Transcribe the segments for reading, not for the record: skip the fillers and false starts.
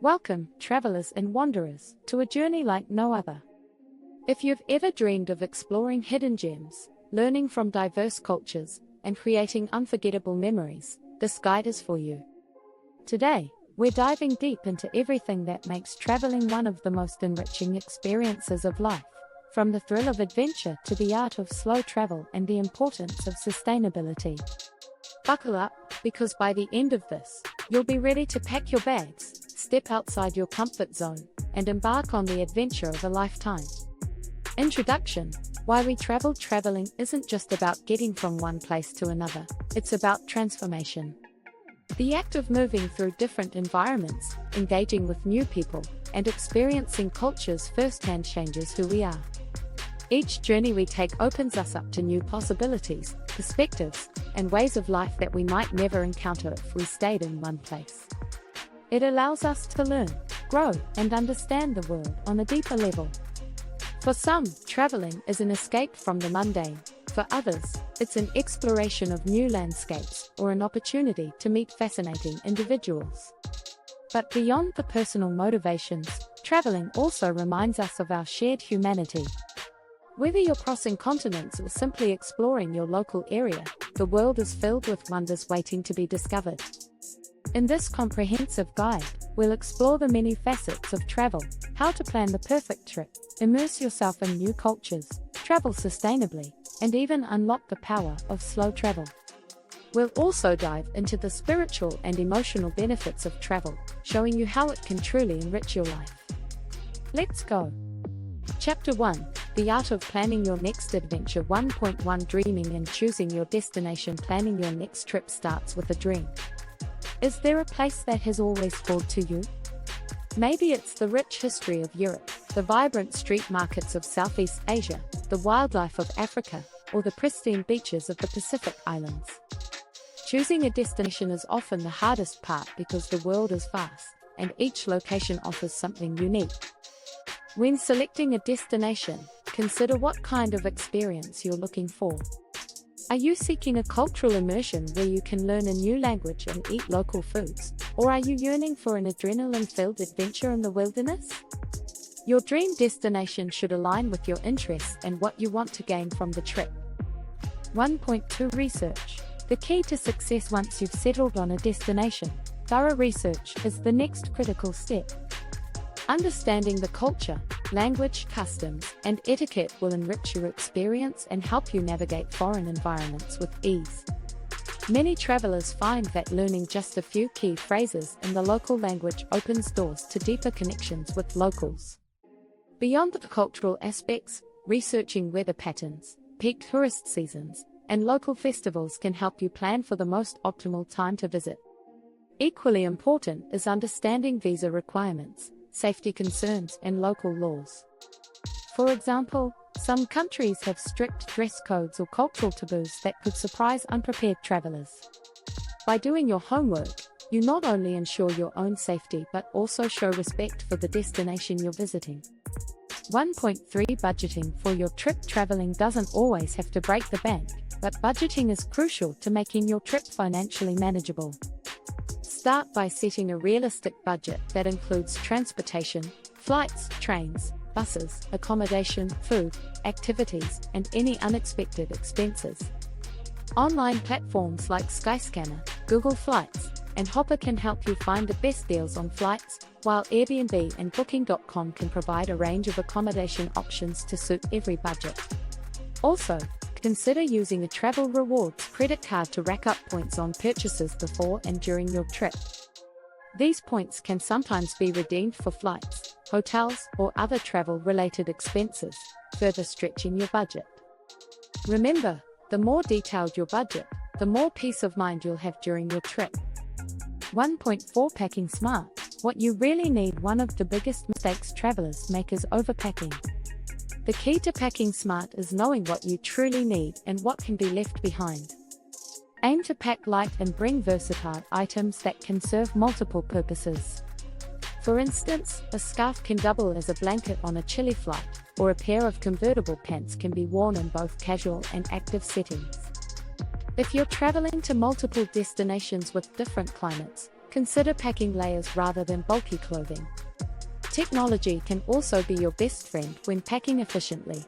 Welcome, travelers and wanderers, to a journey like no other. If you've ever dreamed of exploring hidden gems, learning from diverse cultures, and creating unforgettable memories, this guide is for you. Today, we're diving deep into everything that makes traveling one of the most enriching experiences of life, from the thrill of adventure to the art of slow travel and the importance of sustainability. Buckle up, because by the end of this, you'll be ready to pack your bags, step outside your comfort zone, and embark on the adventure of a lifetime. Introduction: why we travel. Traveling isn't just about getting from one place to another, it's about transformation. The act of moving through different environments, engaging with new people, and experiencing cultures firsthand changes who we are. Each journey we take opens us up to new possibilities, perspectives, and ways of life that we might never encounter if we stayed in one place. It allows us to learn, grow, and understand the world on a deeper level. For some, traveling is an escape from the mundane. For others, it's an exploration of new landscapes or an opportunity to meet fascinating individuals. But beyond the personal motivations, traveling also reminds us of our shared humanity. Whether you're crossing continents or simply exploring your local area, the world is filled with wonders waiting to be discovered. In this comprehensive guide, we'll explore the many facets of travel, how to plan the perfect trip, immerse yourself in new cultures, travel sustainably, and even unlock the power of slow travel. We'll also dive into the spiritual and emotional benefits of travel, showing you how it can truly enrich your life. Let's go! Chapter 1: The Art of Planning Your Next Adventure. 1.1 Dreaming and choosing your destination. Planning your next trip starts with a dream. Is there a place that has always called to you? Maybe it's the rich history of Europe, the vibrant street markets of Southeast Asia, the wildlife of Africa, or the pristine beaches of the Pacific Islands. Choosing a destination is often the hardest part because the world is vast, and each location offers something unique. When selecting a destination, consider what kind of experience you're looking for. Are you seeking a cultural immersion where you can learn a new language and eat local foods, or are you yearning for an adrenaline-filled adventure in the wilderness? Your dream destination should align with your interests and what you want to gain from the trip. 1.2 Research. The key to success. Once you've settled on a destination, thorough research is the next critical step. Understanding the culture, language, customs, and etiquette will enrich your experience and help you navigate foreign environments with ease. Many travelers find that learning just a few key phrases in the local language opens doors to deeper connections with locals. Beyond the cultural aspects, researching weather patterns, peak tourist seasons, and local festivals can help you plan for the most optimal time to visit. Equally important is understanding visa requirements, safety concerns, and local laws. For example, some countries have strict dress codes or cultural taboos that could surprise unprepared travelers. By doing your homework, you not only ensure your own safety but also show respect for the destination you're visiting. 1.3 Budgeting for your trip. Traveling doesn't always have to break the bank, but budgeting is crucial to making your trip financially manageable. Start by setting a realistic budget that includes transportation, flights, trains, buses, accommodation, food, activities, and any unexpected expenses. Online platforms like Skyscanner, Google Flights, and Hopper can help you find the best deals on flights, while Airbnb and Booking.com can provide a range of accommodation options to suit every budget. Also, consider using a travel rewards credit card to rack up points on purchases before and during your trip. These points can sometimes be redeemed for flights, hotels, or other travel-related expenses, further stretching your budget. Remember, the more detailed your budget, the more peace of mind you'll have during your trip. 1.4 Packing Smart. What you really need. One of the biggest mistakes travelers make is overpacking. The key to packing smart is knowing what you truly need and what can be left behind. Aim to pack light and bring versatile items that can serve multiple purposes. For instance, a scarf can double as a blanket on a chilly flight, or a pair of convertible pants can be worn in both casual and active settings. If you're traveling to multiple destinations with different climates, Consider packing layers rather than bulky clothing. Technology can also be your best friend when packing efficiently.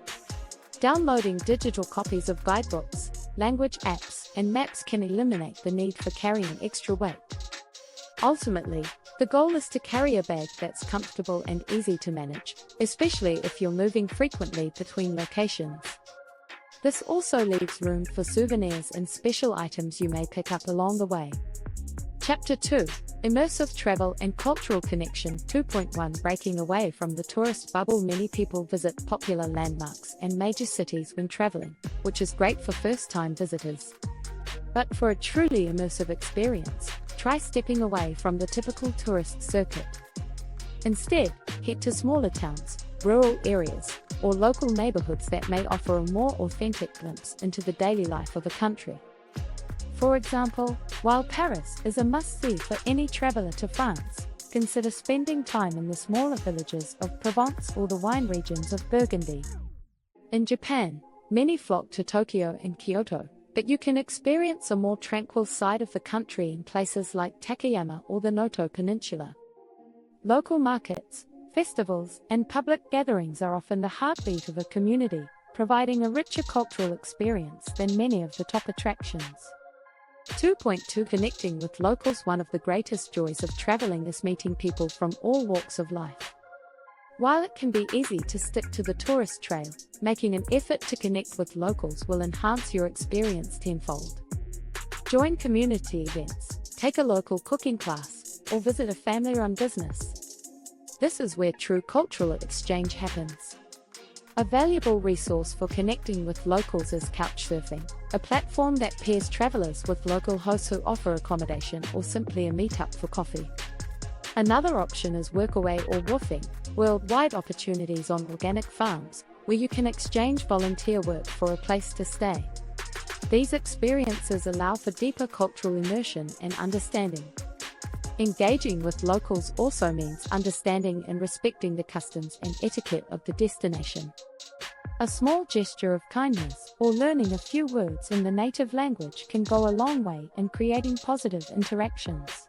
Downloading digital copies of guidebooks, language apps, and maps can eliminate the need for carrying extra weight. Ultimately, the goal is to carry a bag that's comfortable and easy to manage, especially if you're moving frequently between locations. This also leaves room for souvenirs and special items you may pick up along the way. Chapter 2: Immersive Travel and Cultural Connection 2.1 Breaking away from the tourist bubble. Many people visit popular landmarks and major cities when traveling, which is great for first-time visitors. But for a truly immersive experience, try stepping away from the typical tourist circuit. Instead, head to smaller towns, rural areas, or local neighborhoods that may offer a more authentic glimpse into the daily life of a country. For example, while Paris is a must-see for any traveler to France, consider spending time in the smaller villages of Provence or the wine regions of Burgundy. In Japan, many flock to Tokyo and Kyoto, but you can experience a more tranquil side of the country in places like Takayama or the Noto Peninsula. Local markets, festivals, and public gatherings are often the heartbeat of a community, providing a richer cultural experience than many of the top attractions. 2.2 Connecting with locals. One of the greatest joys of traveling is meeting people from all walks of life. While it can be easy to stick to the tourist trail, making an effort to connect with locals will enhance your experience tenfold. Join community events, take a local cooking class, or visit a family-run business. This is where true cultural exchange happens. A valuable resource for connecting with locals is Couchsurfing, a platform that pairs travelers with local hosts who offer accommodation or simply a meetup for coffee. Another option is Workaway or Woofing, worldwide opportunities on organic farms, where you can exchange volunteer work for a place to stay. These experiences allow for deeper cultural immersion and understanding. Engaging with locals also means understanding and respecting the customs and etiquette of the destination. A small gesture of kindness or learning a few words in the native language can go a long way in creating positive interactions.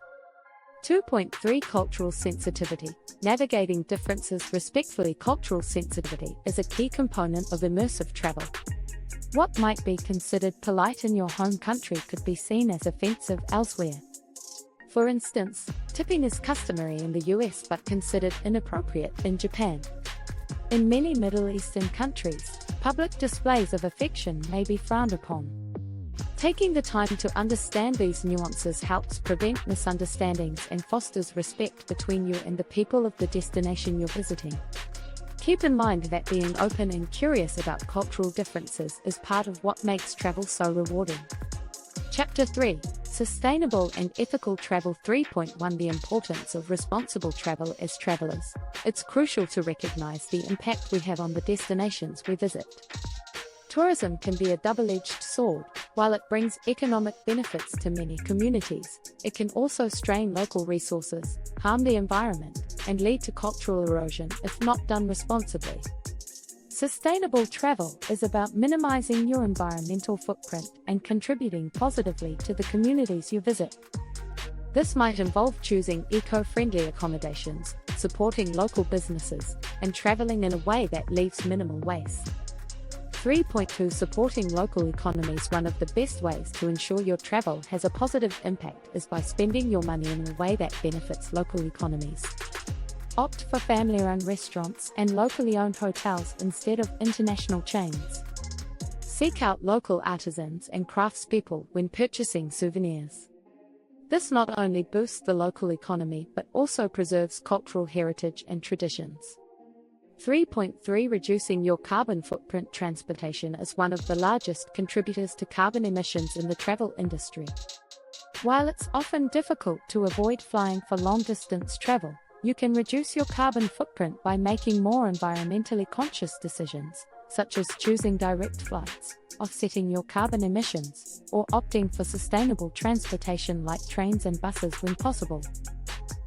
2.3 Cultural Sensitivity. Navigating differences respectfully. Cultural sensitivity is a key component of immersive travel. What might be considered polite in your home country could be seen as offensive elsewhere. For instance, tipping is customary in the US but considered inappropriate in Japan. In many Middle Eastern countries, public displays of affection may be frowned upon. Taking the time to understand these nuances helps prevent misunderstandings and fosters respect between you and the people of the destination you're visiting. Keep in mind that being open and curious about cultural differences is part of what makes travel so rewarding. Chapter 3: Sustainable and Ethical Travel 3.1 The importance of responsible travel. As travelers, it's crucial to recognize the impact we have on the destinations we visit. Tourism can be a double-edged sword. While it brings economic benefits to many communities, it can also strain local resources, harm the environment, and lead to cultural erosion if not done responsibly. Sustainable travel is about minimizing your environmental footprint and contributing positively to the communities you visit. This might involve choosing eco-friendly accommodations, supporting local businesses, and traveling in a way that leaves minimal waste. 3.2 Supporting local economies. One of the best ways to ensure your travel has a positive impact is by spending your money in a way that benefits local economies. Opt for family-run restaurants and locally owned hotels instead of international chains. Seek out local artisans and craftspeople when purchasing souvenirs. This not only boosts the local economy but also preserves cultural heritage and traditions. 3.3 Reducing your carbon footprint. Transportation is one of the largest contributors to carbon emissions in the travel industry. While it's often difficult to avoid flying for long-distance travel, you can reduce your carbon footprint by making more environmentally conscious decisions, such as choosing direct flights, offsetting your carbon emissions, or opting for sustainable transportation like trains and buses when possible.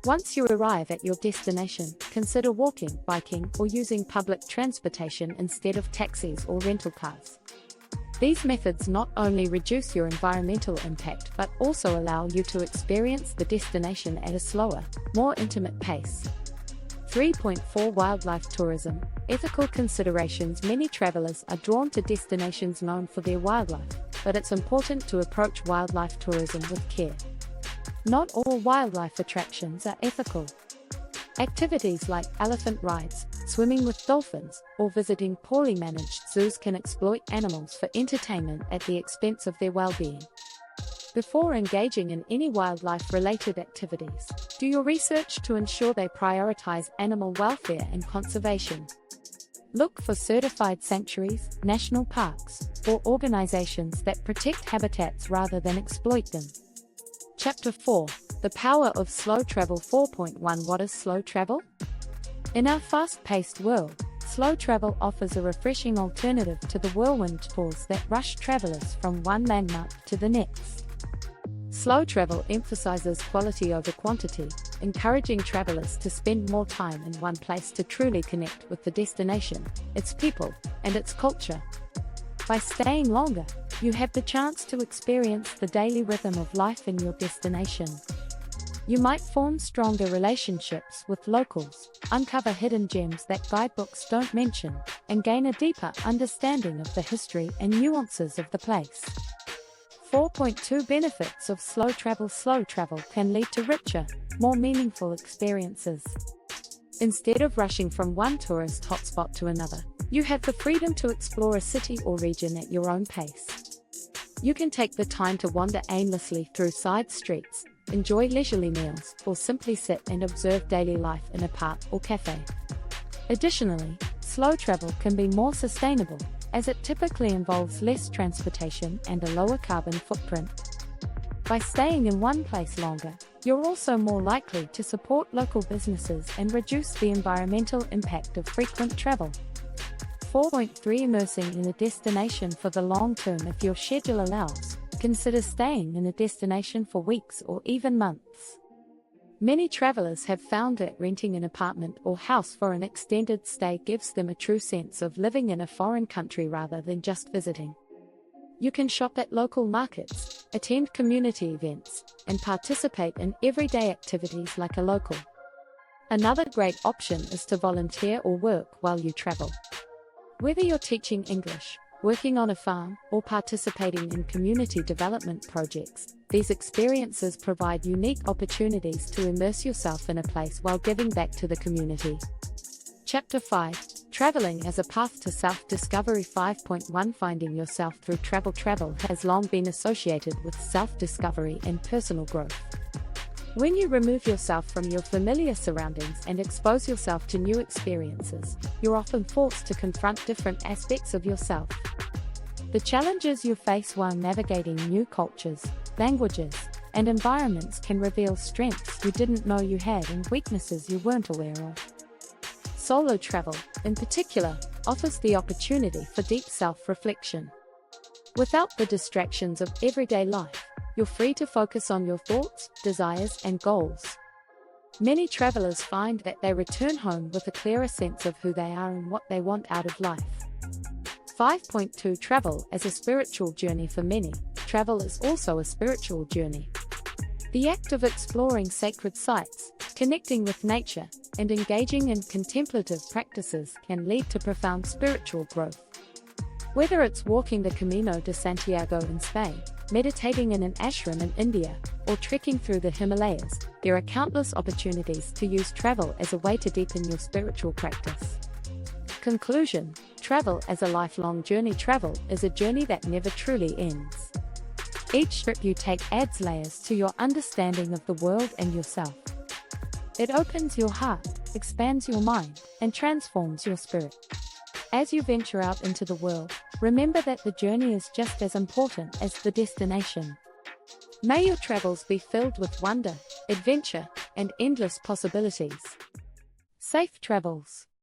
Once you arrive at your destination, consider walking, biking, or using public transportation instead of taxis or rental cars. These methods not only reduce your environmental impact but also allow you to experience the destination at a slower, more intimate pace. 3.4 Wildlife tourism. Ethical considerations. Many travelers are drawn to destinations known for their wildlife, but it's important to approach wildlife tourism with care. Not all wildlife attractions are ethical. Activities like elephant rides, swimming with dolphins, or visiting poorly managed zoos can exploit animals for entertainment at the expense of their well-being. Before engaging in any wildlife-related activities, do your research to ensure they prioritize animal welfare and conservation. Look for certified sanctuaries, national parks, or organizations that protect habitats rather than exploit them. Chapter 4. The Power of Slow Travel. 4.1 What is slow travel? In our fast-paced world, slow travel offers a refreshing alternative to the whirlwind tours that rush travelers from one landmark to the next. Slow travel emphasizes quality over quantity, encouraging travelers to spend more time in one place to truly connect with the destination, its people, and its culture. By staying longer, you have the chance to experience the daily rhythm of life in your destination. You might form stronger relationships with locals, uncover hidden gems that guidebooks don't mention, and gain a deeper understanding of the history and nuances of the place. 4.2 Benefits of slow travel. Slow travel can lead to richer, more meaningful experiences. Instead of rushing from one tourist hotspot to another, you have the freedom to explore a city or region at your own pace. You can take the time to wander aimlessly through side streets, enjoy leisurely meals, or simply sit and observe daily life in a park or cafe. Additionally, slow travel can be more sustainable, as it typically involves less transportation and a lower carbon footprint. By staying in one place longer, you're also more likely to support local businesses and reduce the environmental impact of frequent travel. 4.3 Immersing in a destination for the long term. If your schedule allows, consider staying in a destination for weeks or even months. Many travelers have found that renting an apartment or house for an extended stay gives them a true sense of living in a foreign country rather than just visiting. You can shop at local markets, attend community events, and participate in everyday activities like a local. Another great option is to volunteer or work while you travel. Whether you're teaching English, working on a farm, or participating in community development projects, these experiences provide unique opportunities to immerse yourself in a place while giving back to the community. Chapter 5. Traveling as a Path to Self-Discovery. 5.1 Finding yourself through travel. Travel has long been associated with self-discovery and personal growth. When you remove yourself from your familiar surroundings and expose yourself to new experiences, you're often forced to confront different aspects of yourself. The challenges you face while navigating new cultures, languages, and environments can reveal strengths you didn't know you had and weaknesses you weren't aware of. Solo travel, in particular, offers the opportunity for deep self-reflection. Without the distractions of everyday life, you're free to focus on your thoughts, desires, and goals. Many travelers find that they return home with a clearer sense of who they are and what they want out of life. 5.2 Travel as a spiritual journey. For many, travel is also a spiritual journey. The act of exploring sacred sites, connecting with nature, and engaging in contemplative practices can lead to profound spiritual growth. Whether it's walking the Camino de Santiago in Spain, meditating in an ashram in India, or trekking through the Himalayas, there are countless opportunities to use travel as a way to deepen your spiritual practice. Conclusion: travel as a lifelong journey. Travel is a journey that never truly ends. Each trip you take adds layers to your understanding of the world and yourself. It opens your heart, expands your mind, and transforms your spirit. As you venture out into the world, remember that the journey is just as important as the destination. May your travels be filled with wonder, adventure, and endless possibilities. Safe travels.